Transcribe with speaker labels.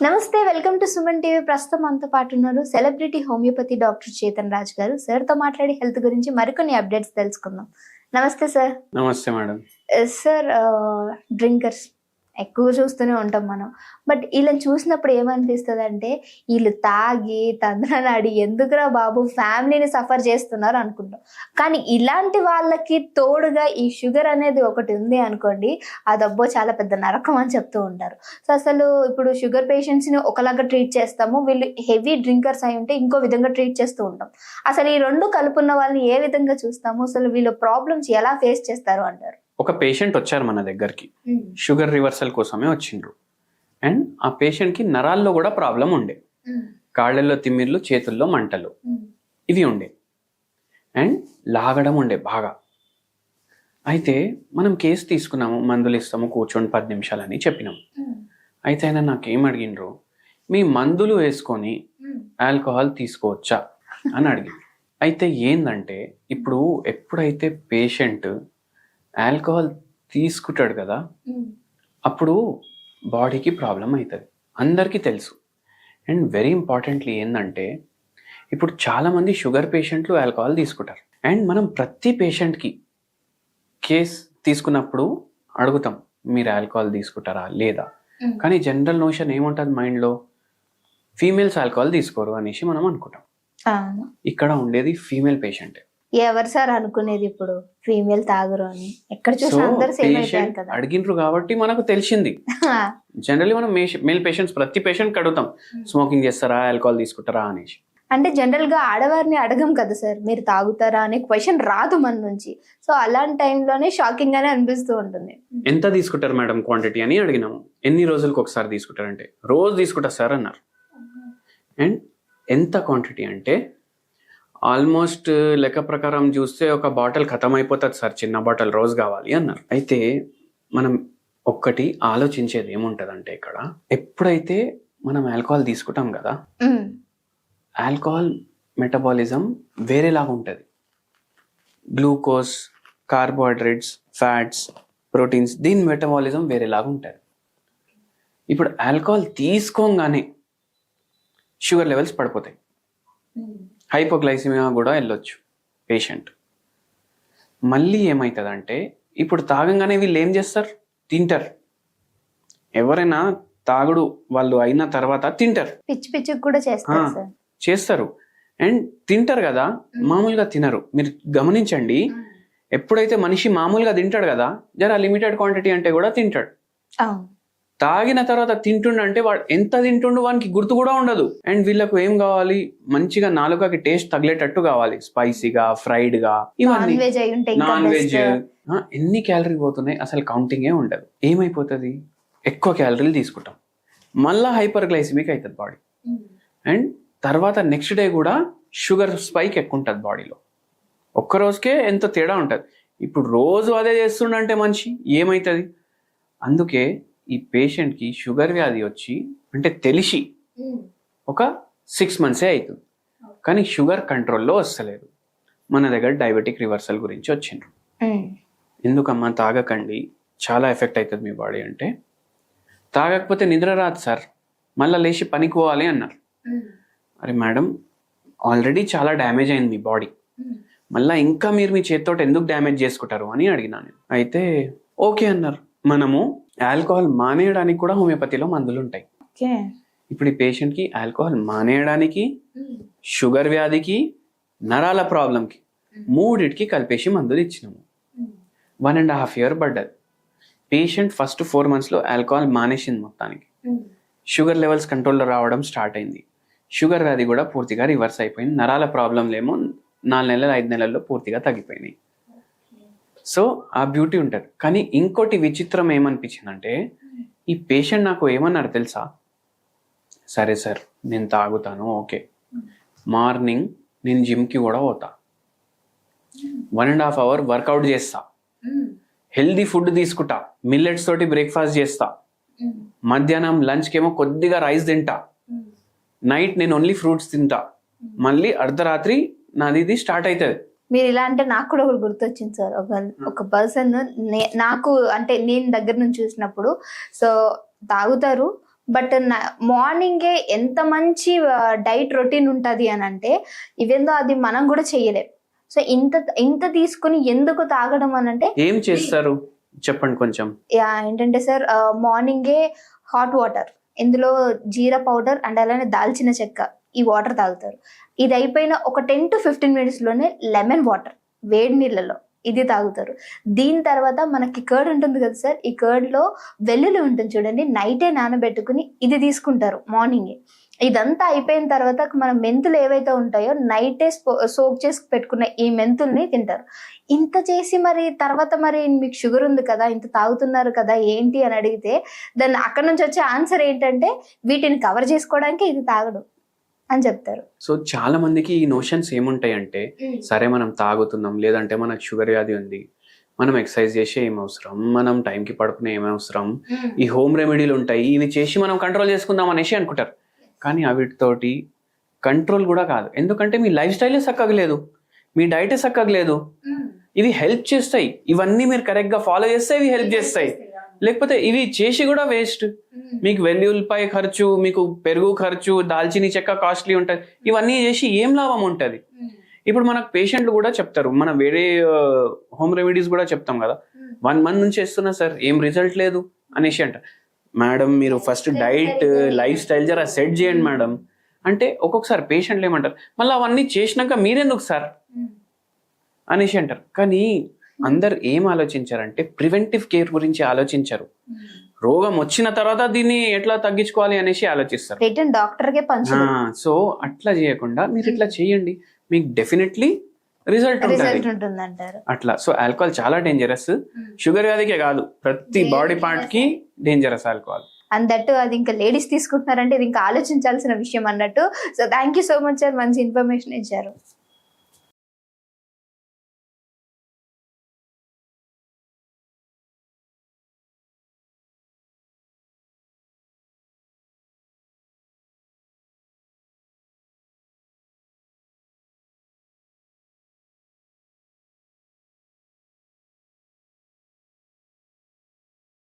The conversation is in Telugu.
Speaker 1: నమస్తే, వెల్కమ్ టు సుమన్ టీవీ. ప్రస్తుతం మనతో పాటు ఉన్నారు celebrity homeopathy doctor Chetan Raj గారు. సార్ తో మాట్లాడి హెల్త్ గురించి మరికొన్ని అప్డేట్స్ తెలుసుకుందాం. నమస్తే సార్.
Speaker 2: నమస్తే మేడం.
Speaker 1: సార్, డ్రింకర్స్ ఎక్కువ చూస్తూనే ఉంటాం మనం. బట్ వీళ్ళని చూసినప్పుడు ఏమనిపిస్తుంది అంటే, వీళ్ళు తాగి తంద్రనాడి ఎందుకురా బాబు ఫ్యామిలీని సఫర్ చేస్తున్నారు అనుకుంటాం. కానీ ఇలాంటి వాళ్ళకి తోడుగా ఈ షుగర్ అనేది ఒకటి ఉంది అనుకోండి, అదబ్బో చాలా పెద్ద నరకం అని చెప్తూ ఉంటారు. సో అసలు ఇప్పుడు షుగర్ పేషెంట్స్ని ఒకలాగా ట్రీట్ చేస్తాము, వీళ్ళు హెవీ డ్రింకర్స్ అయి ఉంటే ఇంకో విధంగా ట్రీట్ చేస్తూ ఉంటాం. అసలు ఈ రెండు కలుపున్న వాళ్ళని ఏ విధంగా చూస్తాము, అసలు వీళ్ళ ప్రాబ్లమ్స్ ఎలా ఫేస్ చేస్తారు అంటారు?
Speaker 2: ఒక పేషెంట్ వచ్చారు మన దగ్గరికి, షుగర్ రివర్సల్ కోసమే వచ్చిండ్రు. అండ్ ఆ పేషెంట్ కి నరాల్లో కూడా ప్రాబ్లం ఉండే, కాళ్ళల్లో తిమ్మిర్లు, చేతుల్లో మంటలు ఇవి ఉండే, అండ్ లాగడం ఉండే బాగా. అయితే మనం కేసు తీసుకున్నాము, మందులు ఇస్తాము, కూర్చొని 10 నిమిషాలని చెప్పినాము. అయితే ఆయన నాకేం అడిగిండ్రు, మీ మందులు వేసుకొని ఆల్కహాల్ తీసుకోవచ్చా అని అడిగిండ్రు. అయితే ఏందంటే, ఇప్పుడు ఎప్పుడైతే పేషెంట్ ఆల్కహాల్ తీసుకుంటాడు కదా, అప్పుడు బాడీకి ప్రాబ్లం అవుతుంది, అందరికీ తెలుసు. అండ్ వెరీ ఇంపార్టెంట్లీ ఏంటంటే, ఇప్పుడు చాలామంది షుగర్ పేషెంట్లు ఆల్కహాల్ తీసుకుంటారు. అండ్ మనం ప్రతి పేషెంట్కి కేస్ తీసుకున్నప్పుడు అడుగుతాం, మీరు ఆల్కహాల్ తీసుకుంటారా లేదా. కానీ జనరల్ నోషన్ ఏముంటుంది మైండ్లో, ఫీమేల్స్ ఆల్కహాల్ తీసుకోరు అనేసి మనం అనుకుంటాం. ఇక్కడ ఉండేది ఫీమేల్ పేషెంట్.
Speaker 1: ఎవరు సార్ అనుకునేది ఇప్పుడు ఫీమేల్ తాగరు అని? ఎక్కడ చూసినా అందరూ సేమ్ అయిపోయారు కదా.
Speaker 2: అడిగినరు కాబట్టి మనకు తెలిసింది. జనరల్లీ మనం మేల్ పేషెంట్స్ ప్రతి పేషెంట్ అడుగుతాం, స్మోకింగ్ చేస్తారా, ఆల్కహాల్ తీసుకుంటారా అనేసి.
Speaker 1: అంటే జనరల్ గా ఆడవారిని అడగం కదా సార్, మీరు తాగుతారా అనే క్వశ్చన్ రాదు మన నుంచి. సో అలాంటి టైంలోనే షాకింగ్ గానే అనిపిస్తూ ఉంటుంది.
Speaker 2: ఎంత తీసుకుంటారు మేడం క్వాంటిటీ అని అడిగినాము. ఎన్ని రోజులకు ఒకసారి తీసుకుంటారంటే, రోజు తీసుకుంటారు సార్ అన్నారు. అండ్ ఎంత క్వాంటిటీ అంటే, ఆల్మోస్ట్ లెక్క ప్రకారం చూస్తే ఒక బాటిల్ ఖతం అయిపోతుంది సార్, చిన్న బాటిల్ రోజు కావాలి అన్నారు. అయితే మనం ఒక్కటి ఆలోచించేది ఏముంటదంటే, ఇక్కడ ఎప్పుడైతే మనం ఆల్కహాల్ తీసుకుంటాం కదా, ఆల్కహాల్ మెటబాలిజం వేరేలాగా ఉంటుంది. గ్లూకోజ్, కార్బోహైడ్రేట్స్, ఫ్యాట్స్, ప్రోటీన్స్, దీని మెటబాలిజం వేరేలాగా ఉంటుంది. ఇప్పుడు ఆల్కహాల్ తీసుకోగానే షుగర్ లెవెల్స్ పడిపోతాయి, హైపోగ్లైసిమియా కూడా వెళ్ళొచ్చు పేషెంట్. మళ్ళీ ఏమవుతుందంటే, ఇప్పుడు తాగంగానే వీళ్ళు ఏం చేస్తారు, తింటారు. ఎవరైనా తాగుడు వాళ్ళు అయిన తర్వాత తింటారు,
Speaker 1: పిచ్చి పిచ్చి కూడా
Speaker 2: చేస్తారు. అండ్ తింటారు కదా, మామూలుగా తినరు. మీరు గమనించండి, ఎప్పుడైతే మనిషి మామూలుగా తింటాడు కదా, జర లిమిటెడ్ క్వాంటిటీ అంటే కూడా తింటాడు. తాగిన తర్వాత తింటుండంటే వాడు ఎంత తింటుండు వానికి గుర్తు కూడా ఉండదు. అండ్ వీళ్ళకు ఏం కావాలి, మంచిగా నాలుకకి టేస్ట్ తగిలేటట్టు కావాలి, స్పైసీగా, ఫ్రైడ్ గా, ఇవన్నీ నాన్ వెజ్. ఎన్ని క్యాలరీ పోతున్నాయి అసలు కౌంటింగే ఉండదు. ఏమైపోతుంది, ఎక్కువ క్యాలరీలు తీసుకుంటాం, మళ్ళా హైపర్ గ్లైసిమిక్ అవుతుంది బాడీ. అండ్ తర్వాత నెక్స్ట్ డే కూడా షుగర్ స్పైక్ ఎక్కువ ఉంటుంది బాడీలో. ఒక్క రోజుకే ఎంత తేడా ఉంటుంది. ఇప్పుడు రోజు అదే చేస్తుండంటే మనిషి ఏమవుతుంది. అందుకే ఈ పేషెంట్కి షుగర్ వ్యాధి వచ్చి అంటే తెలిసి ఒక 6 months అవుతుంది, కానీ షుగర్ కంట్రోల్లో వస్తలేదు. మన దగ్గర డయాబెటిక్ రివర్సల్ గురించి వచ్చిండ్రు. ఎందుకమ్మా తాగకండి, చాలా ఎఫెక్ట్ అవుతుంది మీ బాడీ అంటే, తాగకపోతే నిద్ర రాదు సార్, మళ్ళీ లేచి పనికి పోవాలి అన్నారు. అరే మేడం, ఆల్రెడీ చాలా డ్యామేజ్ అయింది మీ బాడీ, మళ్ళీ ఇంకా మీరు మీ చేతితో ఎందుకు డ్యామేజ్ చేసుకుంటారు అని అడిగినాను. అయితే ఓకే అన్నారు. మనము ఆల్కహాల్ మానేయడానికి కూడా హోమియోపతిలో మందులు ఉంటాయి. ఇప్పుడు ఈ పేషెంట్కి ఆల్కహాల్ మానేయడానికి, షుగర్ వ్యాధికి, నరాల ప్రాబ్లంకి, మూడిటికి కలిపేసి మందులు ఇచ్చినాము. 1.5 years పడ్డది. పేషెంట్ ఫస్ట్ 4 monthsలో ఆల్కహాల్ మానేసింది మొత్తానికి. షుగర్ లెవెల్స్ కంట్రోల్లో రావడం స్టార్ట్ అయింది. షుగర్ వ్యాధి కూడా పూర్తిగా రివర్స్ అయిపోయింది. నరాల ప్రాబ్లంలేమో 4 నెలలు 5 నెలల్లో పూర్తిగా తగ్గిపోయినాయి. సో ఆ బ్యూటీ ఉంటుంది. కానీ ఇంకోటి విచిత్రం ఏమనిపించిందంటే, ఈ పేషెంట్ నాకు ఏమన్నారు తెలుసా, సరే సార్ నేను తాగుతాను, ఓకే, మార్నింగ్ నేను జిమ్కి కూడా పోతా, 1.5 hours వర్కౌట్ చేస్తా, హెల్దీ ఫుడ్ తీసుకుంటా, మిల్లెట్స్ తోటి బ్రేక్ఫాస్ట్ చేస్తా, మధ్యాహ్నం లంచ్కి ఏమో కొద్దిగా రైస్ తింటా, నైట్ నేను ఓన్లీ ఫ్రూట్స్ తింటా, మళ్ళీ అర్ధరాత్రి నాది ఇది స్టార్ట్ అవుతుంది.
Speaker 1: మీరు ఇలా అంటే నాకు కూడా ఒకటి గుర్తొచ్చింది సార్. ఒక పర్సన్ నాకు అంటే నేను దగ్గర నుంచి చూసినప్పుడు, సో తాగుతారు, బట్ మార్నింగే ఎంత మంచి డైట్ రొటీన్ ఉంటుంది అని అంటే ఇవేందో అది మనం కూడా చేయలేం. సో ఇంత తీసుకుని ఎందుకు తాగడం అని అంటే
Speaker 2: ఏం చేస్తారు చెప్పండి కొంచెం.
Speaker 1: ఏంటంటే సార్, మార్నింగే హాట్ వాటర్, ఇందులో జీరా పౌడర్ అండ్ అలానే దాల్చిన చెక్క, ఈ వాటర్ తాగుతారు. ఇది అయిపోయిన ఒక 10 to 15 minutes లోనే లెమన్ వాటర్ వేడి నీళ్ళలో ఇది తాగుతారు. దీని తర్వాత మనకి కర్డ్ ఉంటుంది కదా సార్, ఈ కర్డ్ లో వెల్లుల్లి ఉంటుంది చూడండి, నైటే నానబెట్టుకుని ఇది తీసుకుంటారు మార్నింగే. ఇదంతా అయిపోయిన తర్వాత మన మెంతులు ఏవైతే ఉంటాయో నైటే సోక్ చేసి పెట్టుకున్న ఈ మెంతుల్ని తింటారు. ఇంత చేసి మరి తర్వాత మరి మీకు షుగర్ ఉంది కదా, ఇంత తాగుతున్నారు కదా ఏంటి అని అడిగితే దాన్ని అక్కడ నుంచి వచ్చే ఆన్సర్ ఏంటంటే వీటిని కవర్ చేసుకోవడానికి ఇది తాగడం అని చెప్తారు.
Speaker 2: సో చాలా మందికి ఈ నోషన్స్ ఏముంటాయి అంటే, సరే మనం తాగుతున్నాం, లేదంటే మనకు షుగర్ వ్యాధి ఉంది, మనం ఎక్సర్సైజ్ చేసే ఏం అవసరం, మనం టైంకి పడుకునే ఏం అవసరం, ఈ హోమ్ రెమెడీలు ఉంటాయి ఇవి చేసి మనం కంట్రోల్ చేసుకుందాం అనేసి అనుకుంటారు. కానీ వీటితోటి కంట్రోల్ కూడా కాదు, ఎందుకంటే మీ లైఫ్ స్టైలే చక్కగలేదు, మీ డైటే చక్కగలేదు. ఇవి హెల్ప్ చేస్తాయి, ఇవన్నీ మీరు కరెక్ట్గా ఫాలో చేస్తే ఇవి హెల్ప్ చేస్తాయి, లేకపోతే ఇవి చేసి కూడా వేస్ట్. మీకు వెల్లుల్లిపాయ ఖర్చు, మీకు పెరుగు ఖర్చు, దాల్చిని చెక్క కాస్ట్లీ ఉంటుంది, ఇవన్నీ చేసి ఏం లాభం ఉంటుంది. ఇప్పుడు మనకు పేషెంట్లు కూడా చెప్తారు, మన వేరే హోమ్ రెమెడీస్ కూడా చెప్తాం కదా, 1 month నుంచి చేస్తున్నా సార్ ఏం రిజల్ట్ లేదు అనేసి అంట. మేడం మీరు ఫస్ట్ డైట్ లైఫ్ స్టైల్ జరా సెట్ చేయండి మేడం అంటే, ఒక్కొక్కసారి పేషెంట్లు ఏమంటారు, మళ్ళీ అవన్నీ చేసినాక మీరెందుకు సార్ అనేసి అంటారు. కానీ అందరు ఏం ఆలోచించారంటే ప్రివెంటివ్ కేర్ గురించి ఆలోచించరు, రోగం వచ్చిన తర్వాత దీన్ని ఎట్లా తగ్గించుకోవాలి అనేసి ఆలోచిస్తారు. సో అట్లా చేయకుండా మీరు ఇట్లా చేయండి, మీకు డెఫినెట్లీ రిజల్ట్ ఉంటుంది అట్లా. సో ఆల్కహాల్ చాలా డేంజరస్, షుగర్ వ్యాధికే కాదు ప్రతి బాడీ పార్ట్ కి డేంజరస్ ఆల్కహాల్.
Speaker 1: అండ్ దట్ అది ఇంకా లేడీస్ తీసుకుంటున్నారంటే ఇది ఇంకా ఆలోచించాల్సిన విషయం అన్నట్టు. So thank you so much sir, మంచి ఇన్ఫర్మేషన్ ఇచ్చారు.